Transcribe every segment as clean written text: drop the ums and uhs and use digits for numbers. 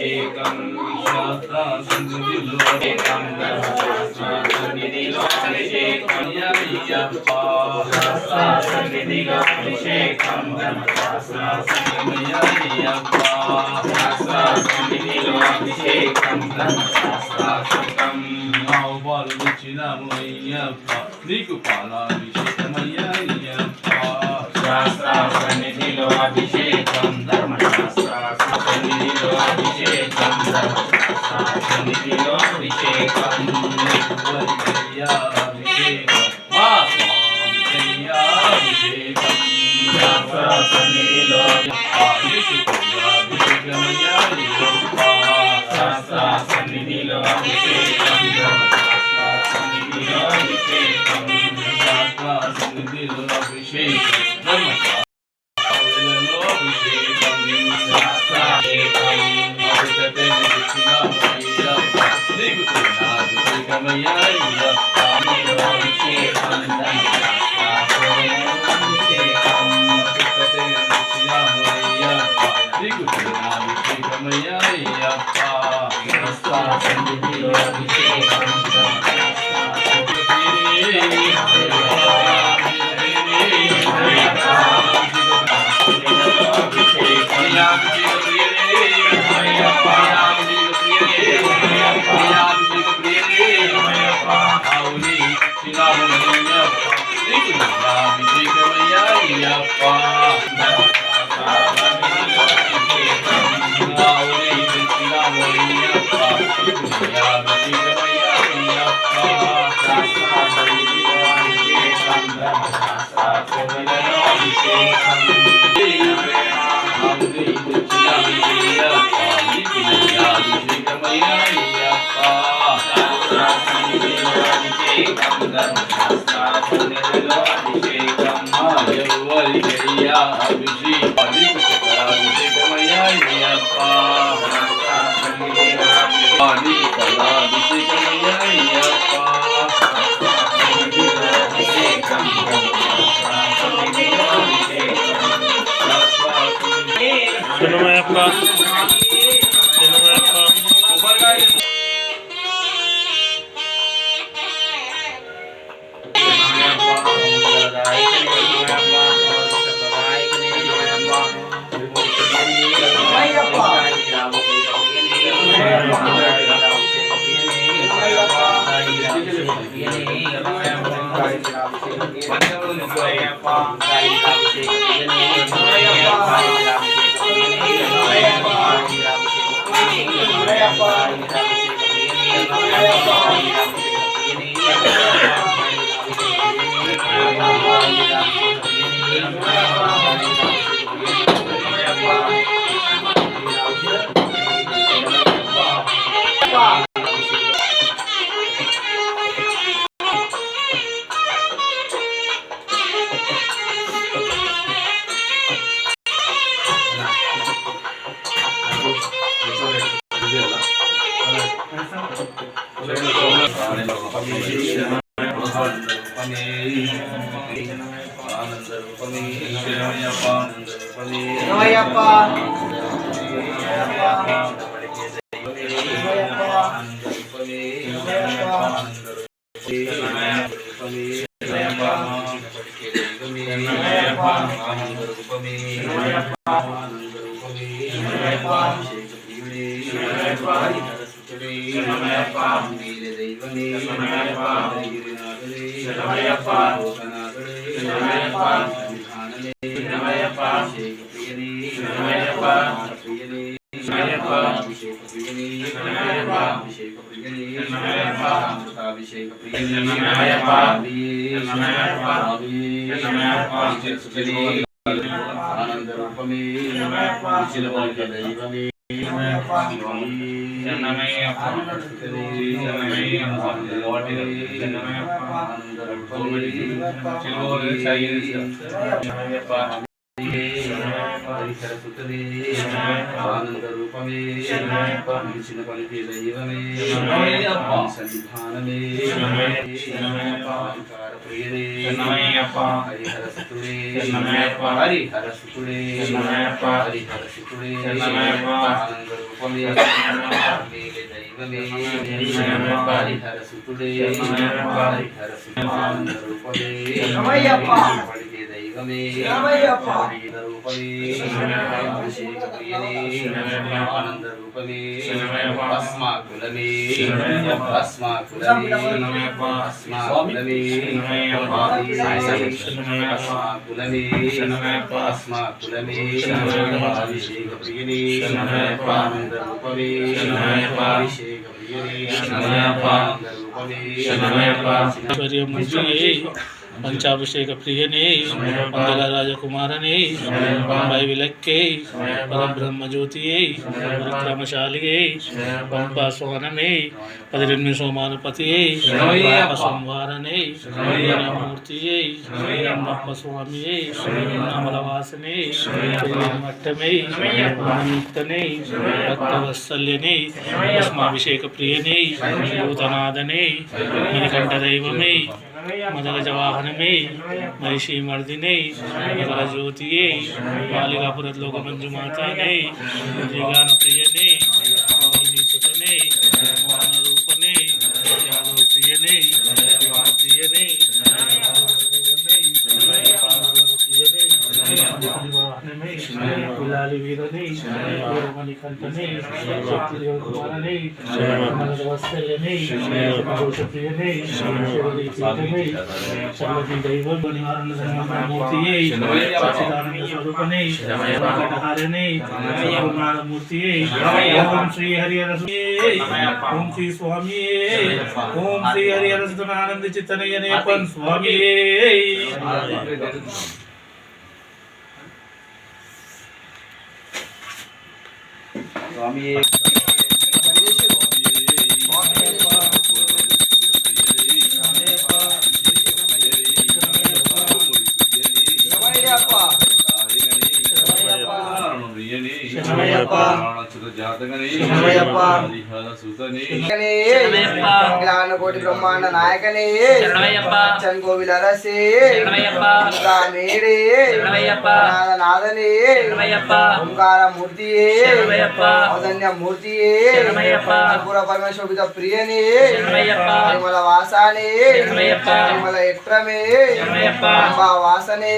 అభిషేకం శాస్త్ర సన్నిధిలో అభిషేకం సన్నిధిలో అభిషేకం అయ్యప్ప శాస్త్ర సన్నిధిలో అభిషేకం శాస్త్ర అయ్యప్ప శాస్త్ర సన్నిధిలో అభిషేకం శాస్త్రం పాలు తెచ్చినాము అయ్యప్ప నీకు పాలాభిషేకమయ్యప్ప శాస్త్ర సన్నిధిలో అభిషేకం ధర్మశాస్త్ర సన్నిధిలో అభిషేకం ధర్మశాస్త్ర సన్నిధిలో అభిషేకం అభిషేకం మా స్వామి అభిషేకం శాస్త్ర సన్నిధిలో అభిషేకమయ్యప్ప శాస్త్ర సన్నిధిలో అభిషేకం సన్నిధిలో అభిషేకం శాస్త్ర సన్నిధిలో అభిషేకం ధర్మశాస్త్రలో అభిషేకం శాస్త్రాభిషేకం అభిషేకమయ్యప్ప నీకు అభిషేకమయ్యప్ప అభిషేకం అభిషేకం నీకు అభిషేకమయ్యప్ప శాస్త్ర సన్నిధిలో అభిషేకం హరిహర సుతవే ఆనంద రూపమే నిలిచిన పలికే దైవమే సన్నిధానమే అలంకార ప్రియనే హరిహర సుతుడే హరిహర సుతుడే హరిహర సుతుడే ఆనంద రూపమే దైవమే హరిహర సుతుడే హరిహర సుతుడే ఆనంద రూపమే పలికే దైవమే రూపమే ప్రియనే ఆనంద రూపమే భస్మాకులమే భస్మాకులమే భస్మాకులమే భస్మాకులమే భస్మాకులమే అభిషేక ప్రియనే ఆనంద రూపమే అభిషేక ప్రియనే ఆనంద రూపమే पंचाभिषेक प्रियने मंगल राजकुमारने बंबाई विलक्के परब्रह्म ज्योतिये विक्रमशालिये पंपा स्वानमे पदिरन्मे सोमानपतिये संवारने मूर्तिये नम्मप्प स्वामिये नामलवासने मट्टमे निमित्तने भक्तवत्सल्यने भस्माभिषेक प्रियने भूतनादने मणिकंठ दैवमे मदल जवाहनमे महिषी मर्दिने मदल ज्योतिये बालिकापुरत लोक मंजु माताने गान प्रियने मोहिनी सुतने मोहन रूपने यादव प्रियने प्रियने गुलाली वीरने मणिकंठने शक्तिदेव कुमारने वत्सल्यने दोष प्रियने सर्वती दैव निवारण मूर्तिये सच्चिदानंद स्वरूपने वेंकटहारने गुरुनाथ मूर्तिये ओम श्री हरिहर ओम श्री स्वामिये ओम श्री हरिहर सुतनानंद चित्तनयने पन स्वामिये स्वामिये कोटि ब्रह्मांड नायकने चंगोविल रसे मेरे नादने ओंकार मूर्ति औदन्य मूर्ति पूरा परमेश्वर प्रियने निर्मल वासाने निर्मल एक्ट्रमे वासने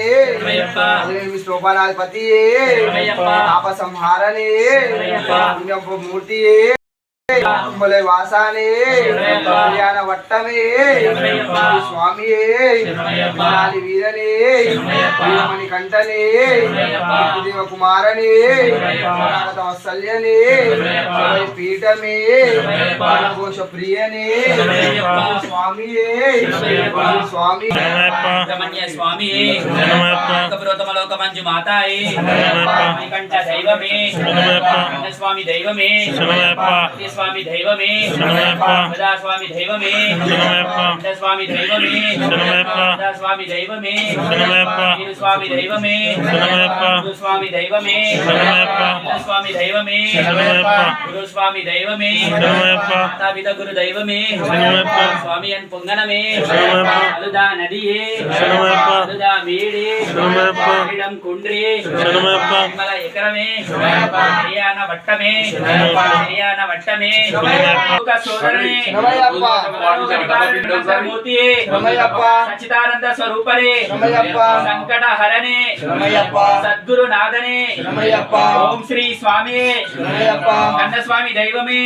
विष्णुपानाधिपति पाप संहारने मूर्ति मलय वासाने कल्याण वट्टमे स्वामिये नाली वीरने वीरमणि कंठने देव कुमारने वत्सल्यने पीठमे घोष प्रियने स्वामिये स्वामी रमणीय स्वामिये कपुरोत्तम लोक मंजु माताये मणिकंठ दैवमे स्वामी दैवमे स्वामी दैवमे सदा स्वामी दैवमे स्वामी दैवमे सदा स्वामी दैवमे वीर स्वामी दैवमे गुरु स्वामी दैवमे स्वामी दैवमे गुरु स्वामी दैवमे ताविद गुरु दैवमे स्वामी अन पुंगनमे अलुदा नदिये अलुदा मीडे इडम कुंड्रे निर्मल एकरमे हरियाणा वट्टमे हरियाणा वट्टमे सच्चिदानंद स्वरूपने संकट हरणे सद्गुरु नादने ओम श्री स्वामी गंड स्वामी दैवमे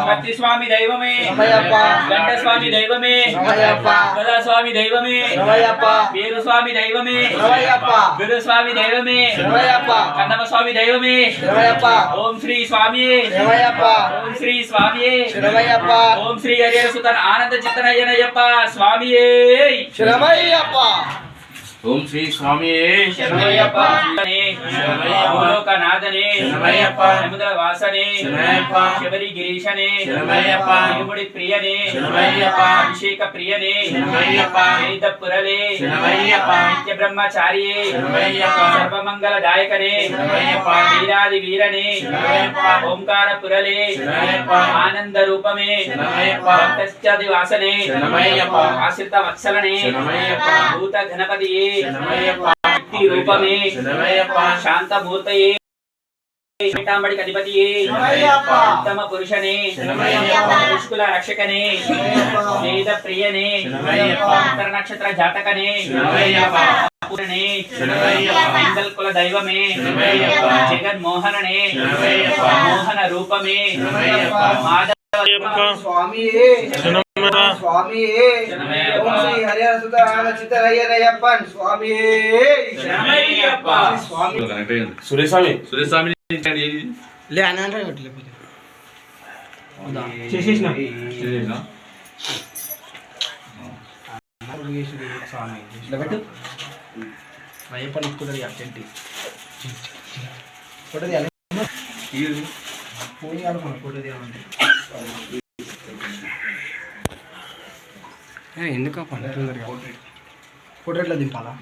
भक्ति स्वामी दैवमे गंड स्वामी दैवमे गदा स्वामी दैवमे वीर स्वामी दैवमे गुरु स्वामी दैवमे कन्नम स्वामी दैवमे ओम श्री स्वामी ओम श्री स्वामी ओम श्री हरिहर सुतन आनंद चित्तनयनयप्प स्वामी शरणमయ్యప్ప ఓం శ్రీ స్వామి శరణమయ్యప్ప భూలోకనాథనే శరణమయ్యప్ప యముదల వాసనే శరణమయ్యప్ప శబరి గిరీశనే శరణమయ్యప్ప ఇరుముడి ప్రియనే శరణమయ్యప్ప అభిషేక ప్రియనే శరణమయ్యప్ప వేద పురలే శరణమయ్యప్ప నిత్య బ్రహ్మచారియే శరణమయ్యప్ప సర్వమంగళదాయకనే శరణమయ్యప్ప వీరాది వీరనే శరణమయ్యప్ప ఓంకార పురలే శరణమయ్యప్ప ఆనంద రూపమే శరణమయ్యప్ప భక్తశ్చాది వాసనే శరణమయ్యప్ప ఆశ్రిత వత్సలనే శరణమయ్యప్ప భూత గణపతియే శరణమయ్యప్ప శక్తి రూపమే శరణమయ్యప్ప శాంతమూర్తయే పీతాంబడికి అధిపతియే శరణమయ్యప్ప ఉత్తమ పురుషనే శరణమయ్యప్ప పుష్కుల రక్షకనే వేద ప్రియనే శరణమయ్యప్ప ఉత్తర నక్షత్ర జాతకనే శరణమయ్యప్ప పూరణే శరణమయ్యప్ప మంగళ కుల దైవమే శరణమయ్యప్ప జగన్మోహననే శరణమయ్యప్ప మోహన రూపమే శరణమయ్యప్ప మాధవ స్వామి శరణమయ్యప్ప స్వామి శరణమయ్యప్ప. ఓం శ్రీ హరిహర సుత చిత్తరయ్యప్పన్ స్వామి శరణమయ్యప్ప. స్వామి సురేస్వామి లే అన్న చేసేసిన అయ్యప్పని ఇప్పుతుంది అర్జెంట్ ఫోటో తీయాలి ఫోన్ ఆడుకున్నా ఫోటో తీయాలంటే ఎందుకు పండుగ ఫోటో ఎట్లా దింపాలా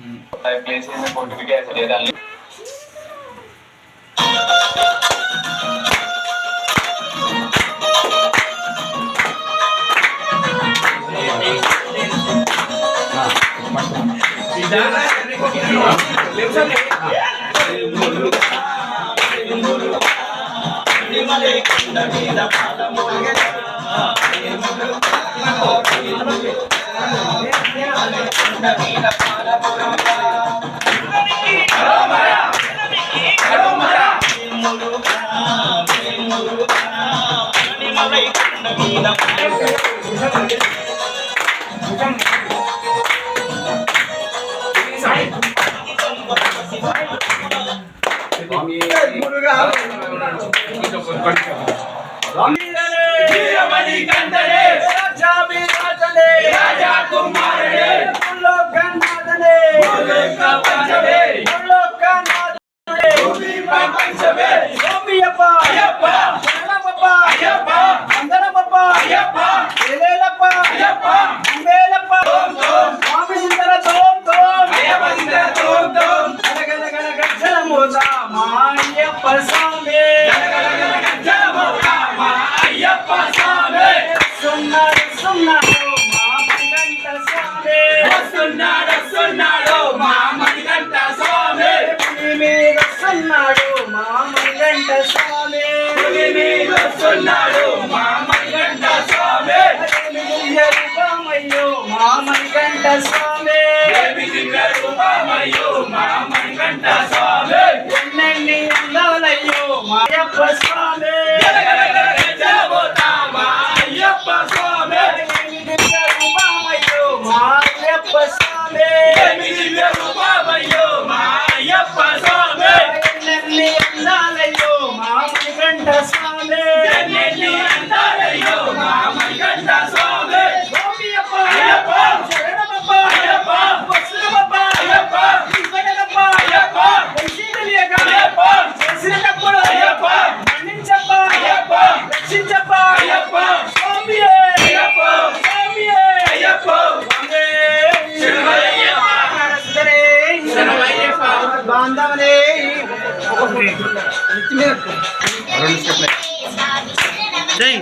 జై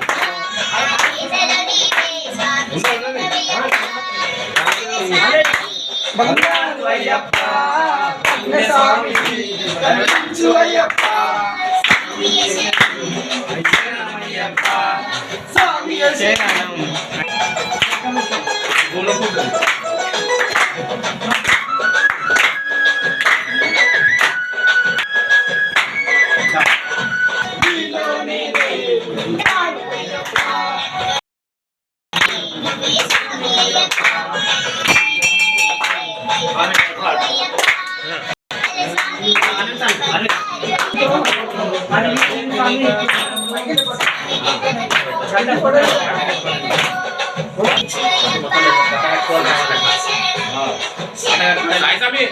సాయి స్వామి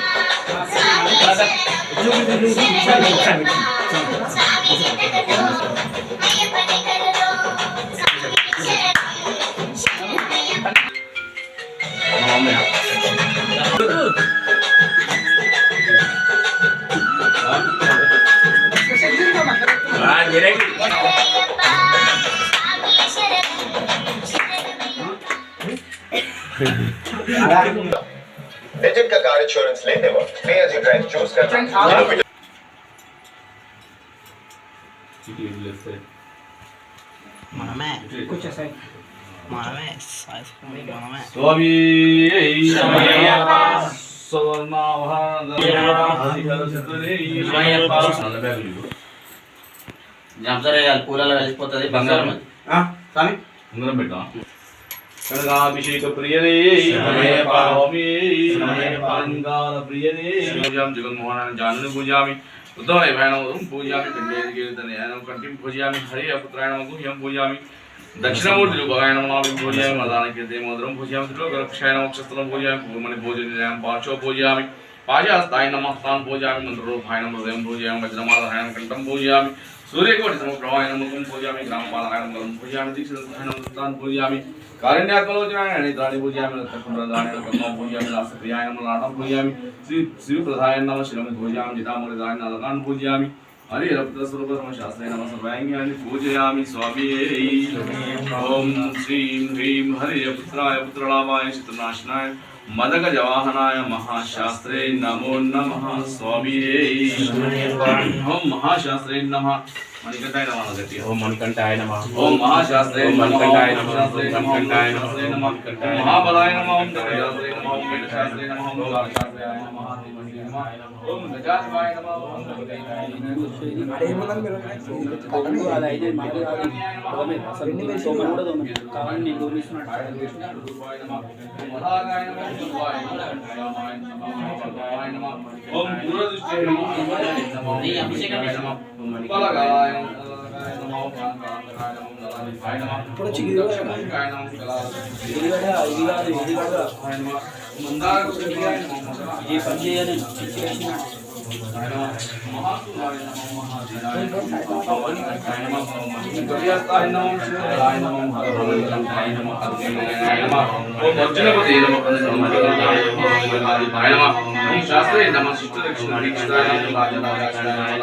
डिजिट का कार इंश्योरेंस लेते वक्त पे एज यू ड्राइव चूज करना మనమే మనమే మనమే స్వామి జంసరేయాలి పూలలో కలిసిపోతుంది బంగారం అది. స్వామి ఉంగరం పెట్టా కనకాభిషేక ప్రియనే అలంకార ప్రియనే పూజాం జగన్మోహనాన్ని జానుని పూజామి ఉత్తమై భయానం పూజామి పిండేదికేతనయానం కంఠిం పూజామి హరి అపుత్రాయణం గుహ్యం పూజామి దక్షిణమూర్తి భగాయనం నామం పూజామి మదానకీర్తే మోదరం పూజామి త్రిలోకరక్షాయనం అక్షస్త్రం పూజామి భూమని భోజనం పాశో పూజామి పాశాస్తాయ నమః తాన్ పూజామి మంత్రరూపాయనం హృదయం పూజామి వజ్రమాలహాయనం కంఠం పూజామి सूर्यकोटि समप्रभायनं मुखं पूजयामि ग्रामपालकायनं गलं पूजयामि दीक्षितं तान् पूजयामि कारुण्यात्मलोचनाय निद्राणि पूजयामि रत्नकुण्डलायनं कर्मं पूजयामि लासप्रियायनं लाटं पूजयामि श्रीप्रधायनं नमः शिरं पूजयामि जितामृताय नलकान् पूजयामि हरिहरपुत्रस्वरूपधर्मशास्त्रे नमः सर्वाङ्गानि पूजयामि स्वामी ॐ श्रीं ह्रीं हरिहरपुत्राय पुत्रलाभाय चित्रनाशनाय मदक जवाहनाय महाशास्त्रे नमो नमः स्वामी ओम महाशास्त्रे नमः मणिकंठाय नमः गति ఓం మణికంఠాయ నమః ओम महाशास्त्रे मणिकंठाय नमः मणिकंठाय मणिकंठाय नमः महाबलाय नमः ओम गजास्त्रे नमः ओम वेदशास्त्रे नमः ओम गाशास्त्रे नमः ओम गजास्वाय नमः ओम ओम दूरदृष्टे नमः बलगाय नमः कांताय नमः दक्षिणाय नमः मंदार कुटियाय नमः ये पंचेयन महासुराय नमः महाधीराय नमः कवियास्ताय नमः शिवाय नमः हरहरकाय नमः हरदेवाय नमः ओम अर्जुनपते नमः नमः शास्त्रे नमः शिष्टदक्षिण दीक्षिताय नमः राजराजाय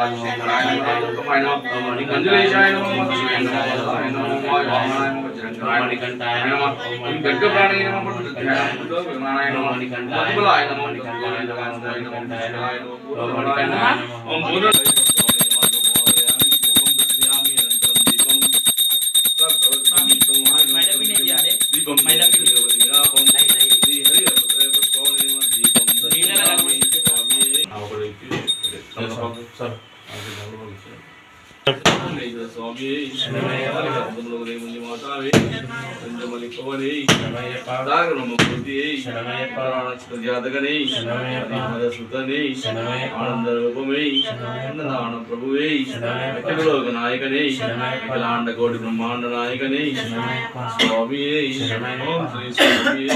नमः कंजलेशाय नमः मत्स्याय नमः वामनाय नमः वज्रंगाय मणिकंठाय नमः गड्गप्राणाय नमः पटुध्याय नमः विमानाय नमः मणिकंठाय नमः मणिकंठाय नमः ओम पूर्ण नायकने कोटि ब्रह्मांड नायकने स्वामी ओम श्री स्वामी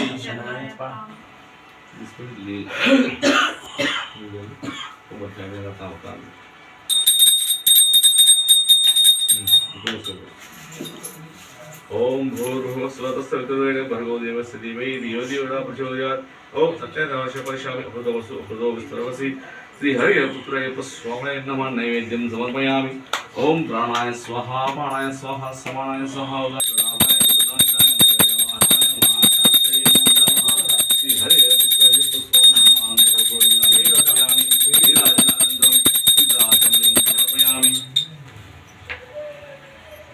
ओम भूर्भुवः स्वतः सवितुर्वरेण्यं भर्गो देवस्य धीमहि धियो यो न प्रचोदयात् ओम सत्यनारायणाय परिशामि अभूतवसु अभूतो विस्तरवसि श्री हरिपुत्राय स्वाहाय नमः नैवेद्यं समर्पयामि ओम प्राणाय स्वाहा पाणाय स्वाहा समानाय स्वाहा